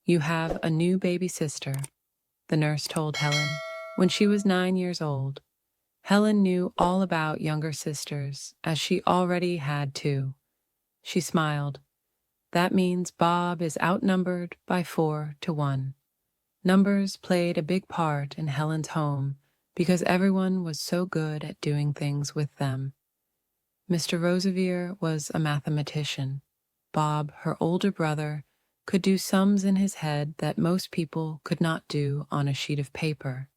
You have a new baby sister, the nurse told Helen when she was 9 years old. Helen knew all about younger sisters, as she already had two. She smiled. That means Bob is outnumbered by 4-1. Numbers played a big part in Helen's home because everyone was so good at doing things with them. Mr. Roseveare was a mathematician. Bob, her older brother, could do sums in his head that most people could not do on a sheet of paper.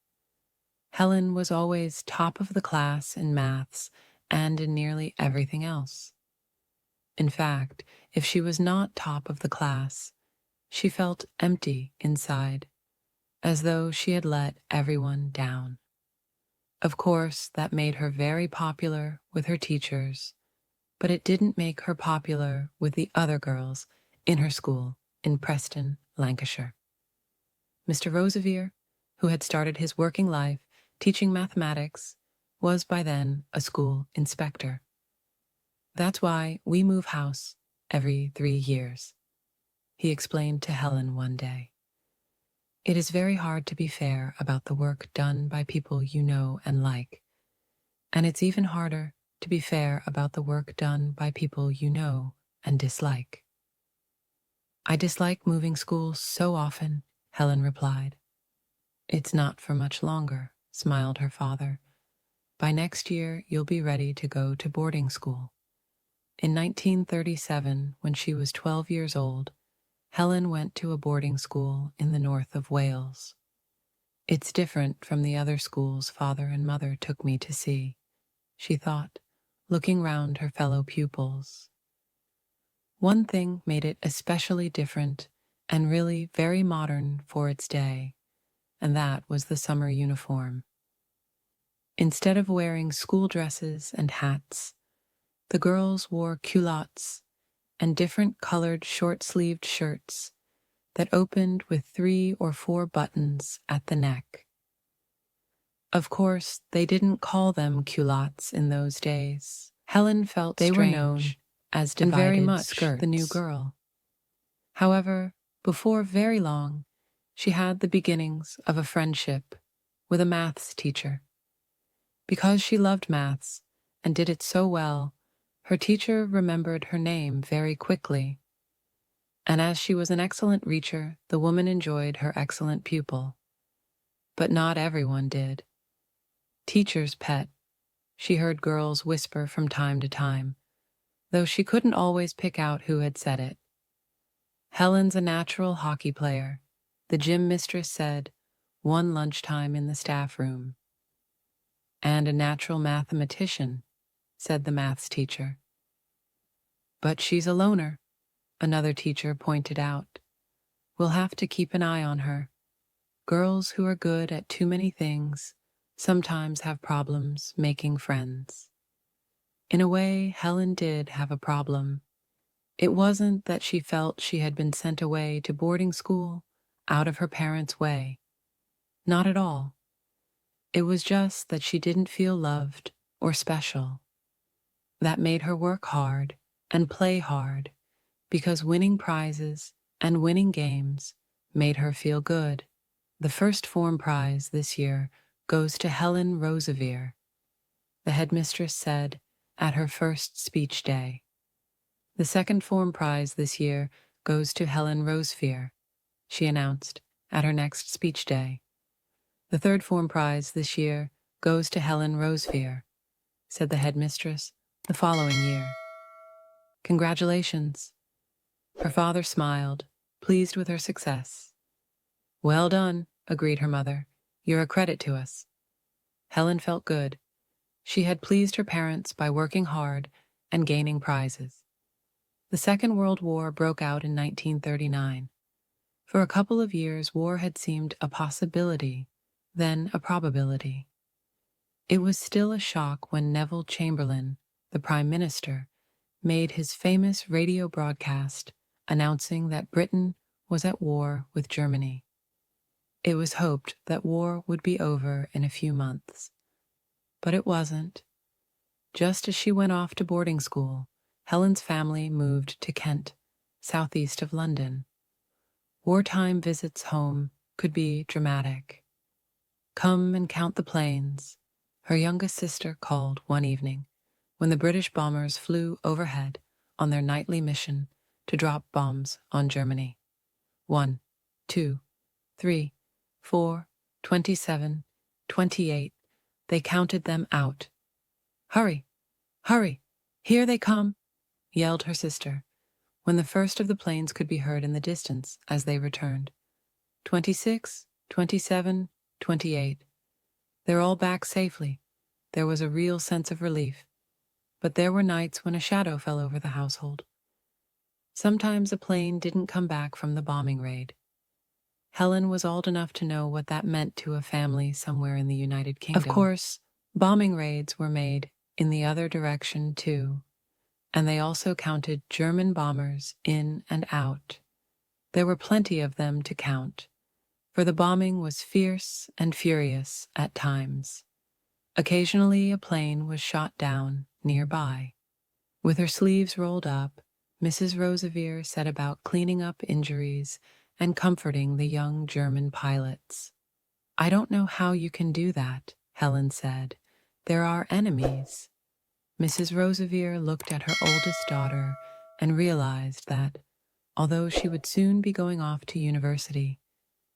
Helen was always top of the class in maths and in nearly everything else. In fact, if she was not top of the class, she felt empty inside, as though she had let everyone down. Of course, that made her very popular with her teachers, but it didn't make her popular with the other girls in her school in Preston, Lancashire. Mr. Roseveare, who had started his working life teaching mathematics, was by then a school inspector. That's why we move house every 3 years, he explained to Helen one day. It is very hard to be fair about the work done by people you know and like, and it's even harder to be fair about the work done by people you know and dislike. I dislike moving schools so often, Helen replied. It's not for much longer, smiled her father. By next year, you'll be ready to go to boarding school. In 1937, when she was 12 years old, Helen went to a boarding school in the north of Wales. It's different from the other schools father and mother took me to see, she thought, looking round her fellow pupils. One thing made it especially different and really very modern for its day, and that was the summer uniform. Instead of wearing school dresses and hats, the girls wore culottes and different colored short-sleeved shirts that opened with 3 or 4 buttons at the neck. Of course, they didn't call them culottes in those days. Helen felt they were known as divided and very much skirts. The new girl. However, before very long, she had the beginnings of a friendship with a maths teacher. Because she loved maths and did it so well, her teacher remembered her name very quickly. And as she was an excellent reacher, the woman enjoyed her excellent pupil. But not everyone did. Teacher's pet, she heard girls whisper from time to time, though she couldn't always pick out who had said it. Helen's a natural hockey player, the gym mistress said, one lunchtime in the staff room. And a natural mathematician, said the maths teacher. But she's a loner, another teacher pointed out. We'll have to keep an eye on her. Girls who are good at too many things sometimes have problems making friends. In a way, Helen did have a problem. It wasn't that she felt she had been sent away to boarding school out of her parents' way. Not at all. It was just that she didn't feel loved or special. That made her work hard and play hard, because winning prizes and winning games made her feel good. The first form prize this year goes to Helen Roseveare, the headmistress said at her first speech day. The second form prize this year goes to Helen Roseveare, she announced at her next speech day. The third form prize this year goes to Helen Roseveare, said the headmistress the following year. Congratulations. Her father smiled, pleased with her success. Well done, agreed her mother. You're a credit to us. Helen felt good. She had pleased her parents by working hard and gaining prizes. The Second World War broke out in 1939. For a couple of years, war had seemed a possibility, then a probability. It was still a shock when Neville Chamberlain, the Prime Minister, made his famous radio broadcast announcing that Britain was at war with Germany. It was hoped that war would be over in a few months. But it wasn't. Just as she went off to boarding school, Helen's family moved to Kent, southeast of London. Wartime visits home could be dramatic. "Come and count the planes," her youngest sister called one evening when the British bombers flew overhead on their nightly mission to drop bombs on Germany. 1, 2, 3, 4, 27, 28. They counted them out. "Hurry, hurry, here they come," yelled her sister, when the first of the planes could be heard in the distance as they returned. 26, 27, 28. They're all back safely. There was a real sense of relief. But there were nights when a shadow fell over the household. Sometimes a plane didn't come back from the bombing raid. Helen was old enough to know what that meant to a family somewhere in the United Kingdom. Of course, bombing raids were made in the other direction too, and they also counted German bombers in and out. There were plenty of them to count, for the bombing was fierce and furious at times. Occasionally a plane was shot down nearby. With her sleeves rolled up, Mrs. Roseveare set about cleaning up injuries and comforting the young German pilots. "I don't know how you can do that," Helen said. "There are enemies." Mrs. Roseveare looked at her oldest daughter and realized that, although she would soon be going off to university,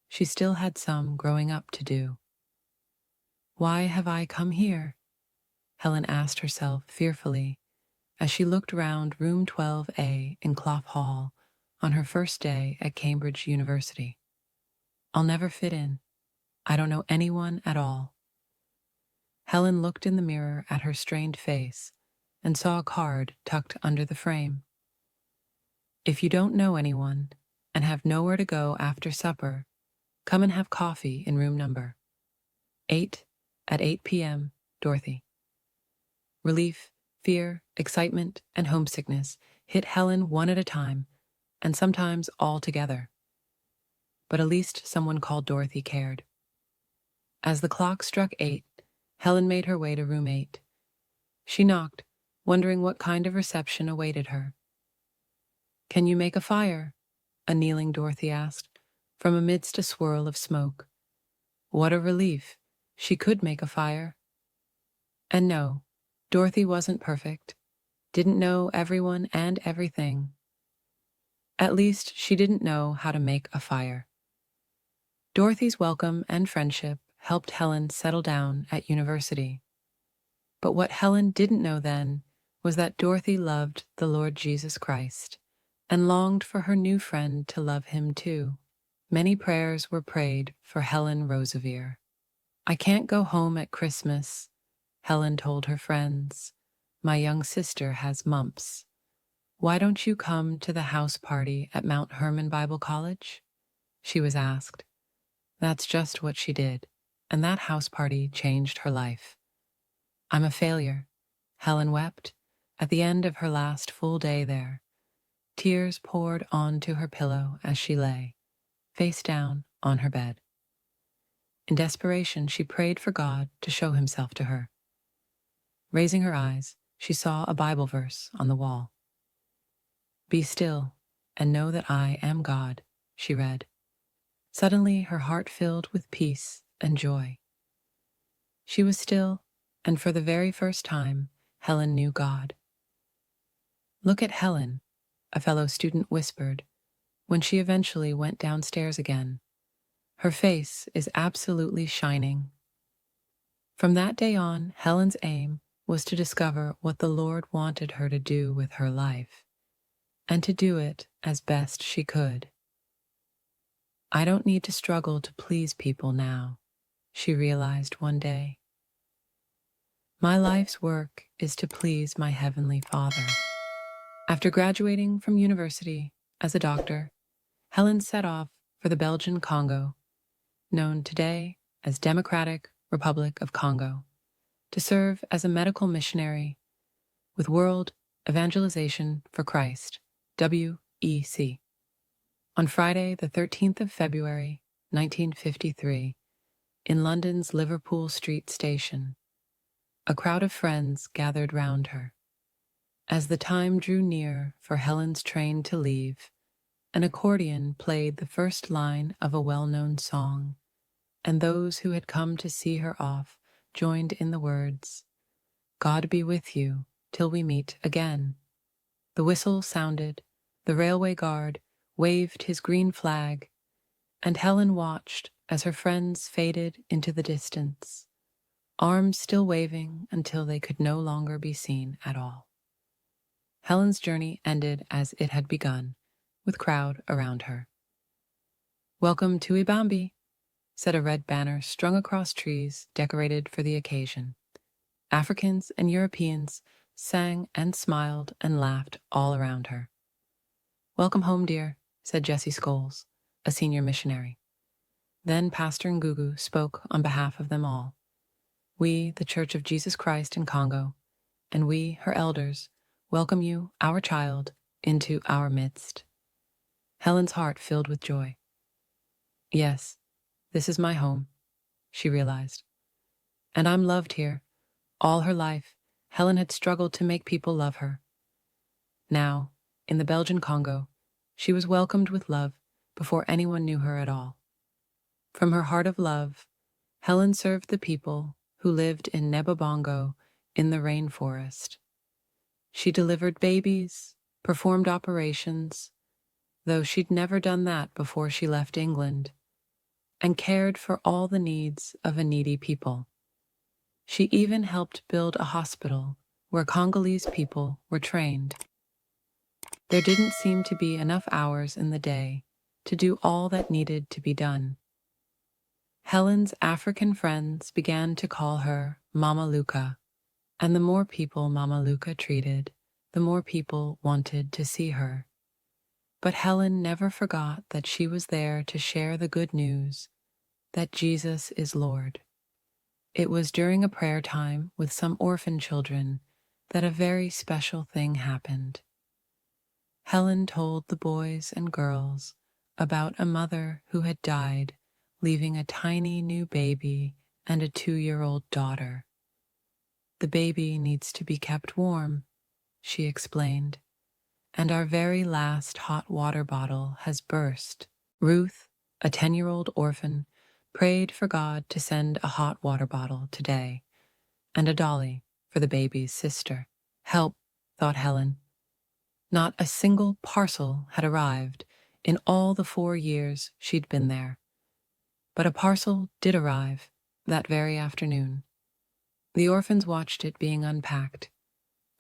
she still had some growing up to do. "Why have I come here?" Helen asked herself fearfully as she looked round room 12A in Clough Hall on her first day at Cambridge University. "I'll never fit in. I don't know anyone at all." Helen looked in the mirror at her strained face and saw a card tucked under the frame. "If you don't know anyone and have nowhere to go after supper, come and have coffee in room number 8 at 8 p.m., Dorothy." Relief, fear, excitement, and homesickness hit Helen one at a time, and sometimes all together. But at least someone called Dorothy cared. As the clock struck 8, Helen made her way to room 8. She knocked, wondering what kind of reception awaited her. "Can you make a fire?" a kneeling Dorothy asked, from amidst a swirl of smoke. What a relief! She could make a fire. And no, Dorothy wasn't perfect, didn't know everyone and everything. At least she didn't know how to make a fire. Dorothy's welcome and friendship helped Helen settle down at university. But what Helen didn't know then was that Dorothy loved the Lord Jesus Christ and longed for her new friend to love him too. Many prayers were prayed for Helen Roseveare. "I can't go home at Christmas," Helen told her friends. "My young sister has mumps. Why don't you come to the house party at Mount Hermon Bible College?" she was asked. That's just what she did, and that house party changed her life. "I'm a failure," Helen wept at the end of her last full day there. Tears poured onto her pillow as she lay, face down, on her bed. In desperation, she prayed for God to show himself to her. Raising her eyes, she saw a Bible verse on the wall. "Be still and know that I am God," she read. Suddenly, her heart filled with peace and joy. She was still, and for the very first time, Helen knew God. "Look at Helen," a fellow student whispered, when she eventually went downstairs again. "Her face is absolutely shining." From that day on, Helen's aim was to discover what the Lord wanted her to do with her life, and to do it as best she could. "I don't need to struggle to please people now," she realized one day. "My life's work is to please my Heavenly Father." After graduating from university as a doctor, Helen set off for the Belgian Congo, known today as Democratic Republic of Congo, to serve as a medical missionary with World Evangelization for Christ, WEC. On Friday, the 13th of February, 1953, in London's Liverpool Street Station, a crowd of friends gathered round her. As the time drew near for Helen's train to leave, an accordion played the first line of a well-known song, and those who had come to see her off joined in the words, "God be with you till we meet again." The whistle sounded, the railway guard waved his green flag, and Helen watched as her friends faded into the distance, arms still waving until they could no longer be seen at all. Helen's journey ended as it had begun, with crowd around her. "Welcome to Ibambi," said a red banner strung across trees decorated for the occasion. Africans and Europeans sang and smiled and laughed all around her. "Welcome home, dear," said Jessie Scholes, a senior missionary. Then Pastor Ngugu spoke on behalf of them all. "We, the Church of Jesus Christ in Congo, and we, her elders, welcome you, our child, into our midst." Helen's heart filled with joy. "Yes, this is my home," she realized. "And I'm loved here." All her life, Helen had struggled to make people love her. Now, in the Belgian Congo, she was welcomed with love before anyone knew her at all. From her heart of love, Helen served the people who lived in Nebobongo in the rainforest. She delivered babies, performed operations, though she'd never done that before she left England, and cared for all the needs of a needy people. She even helped build a hospital where Congolese people were trained. There didn't seem to be enough hours in the day to do all that needed to be done. Helen's African friends began to call her Mama Luka, and the more people Mama Luka treated, the more people wanted to see her. But Helen never forgot that she was there to share the good news that Jesus is Lord. It was during a prayer time with some orphan children that a very special thing happened. Helen told the boys and girls about a mother who had died, leaving a tiny new baby and a 2-year-old daughter. "The baby needs to be kept warm," she explained, "and our very last hot water bottle has burst." Ruth, a 10-year-old orphan, prayed for God to send a hot water bottle today, and a dolly for the baby's sister. Help, thought Helen. Not a single parcel had arrived in all the 4 years she'd been there. But a parcel did arrive that very afternoon. The orphans watched it being unpacked,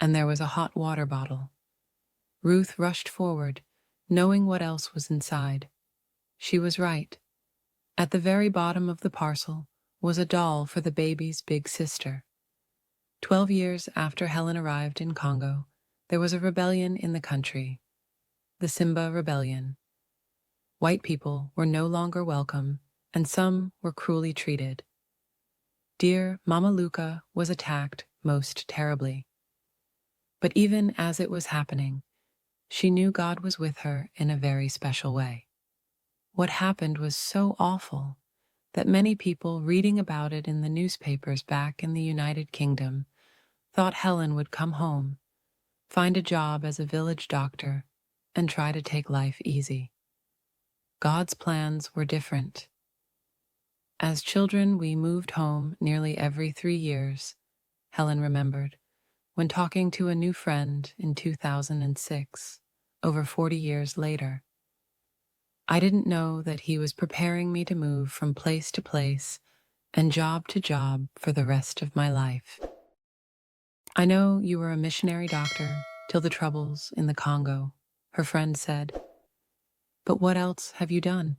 and there was a hot water bottle. Ruth rushed forward, knowing what else was inside. She was right. At the very bottom of the parcel was a doll for the baby's big sister. 12 years after Helen arrived in Congo, there was a rebellion in the country, the Simba Rebellion. White people were no longer welcome, and some were cruelly treated. Dear Mama Luka was attacked most terribly. But even as it was happening, she knew God was with her in a very special way. What happened was so awful that many people reading about it in the newspapers back in the United Kingdom thought Helen would come home, find a job as a village doctor, and try to take life easy. God's plans were different. As children, we moved home nearly every 3 years, Helen remembered, when talking to a new friend in 2006, over 40 years later. I didn't know that he was preparing me to move from place to place and job to job for the rest of my life. "I know you were a missionary doctor till the troubles in the Congo," her friend said. "But what else have you done?"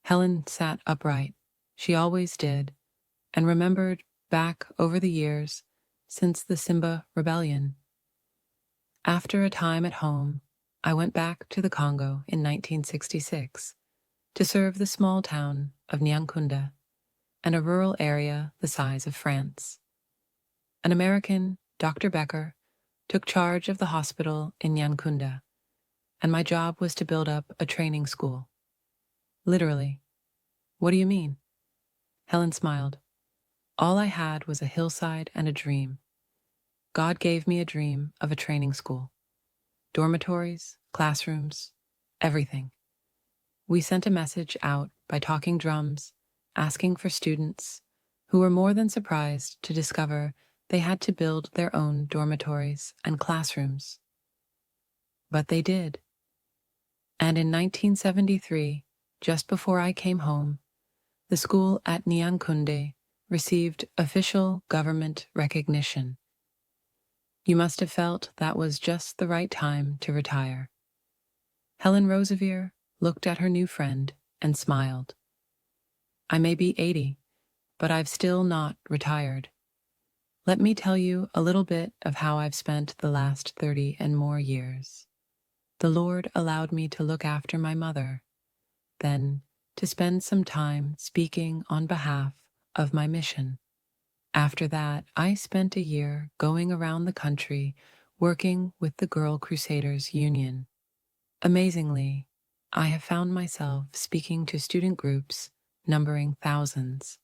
Helen sat upright. She always did, and remembered back over the years since the Simba Rebellion. After a time at home, I went back to the Congo in 1966 to serve the small town of Nyankunda and a rural area the size of France. An American, Dr. Becker, took charge of the hospital in Nyankunda, and my job was to build up a training school. Literally. What do you mean? Helen smiled. All I had was a hillside and a dream. God gave me a dream of a training school. Dormitories, classrooms, everything. We sent a message out by talking drums, asking for students, who were more than surprised to discover they had to build their own dormitories and classrooms. But they did. And in 1973, just before I came home, the school at Nyankunde received official government recognition. You must have felt that was just the right time to retire. Helen Roseveare looked at her new friend and smiled. I may be 80, but I've still not retired. Let me tell you a little bit of how I've spent the last 30 and more years. The Lord allowed me to look after my mother, then to spend some time speaking on behalf of my mission. After that, I spent a year going around the country working with the Girl Crusaders Union. Amazingly, I have found myself speaking to student groups numbering thousands.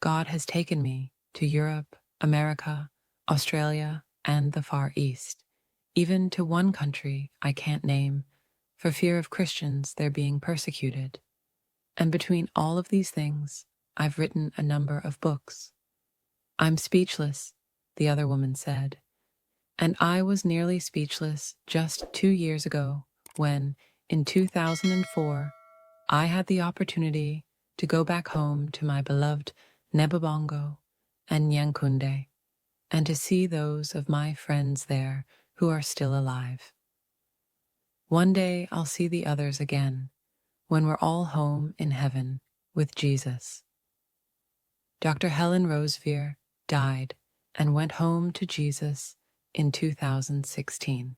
God has taken me to Europe, America, Australia, and the Far East, even to one country I can't name, for fear of Christians there being persecuted. And between all of these things, I've written a number of books. I'm speechless, the other woman said. And I was nearly speechless just 2 years ago when, in 2004, I had the opportunity to go back home to my beloved Nebabongo and Nyankunde, and to see those of my friends there who are still alive. One day I'll see the others again, when we're all home in heaven with Jesus. Dr. Helen Roseveare died and went home to Jesus in 2016.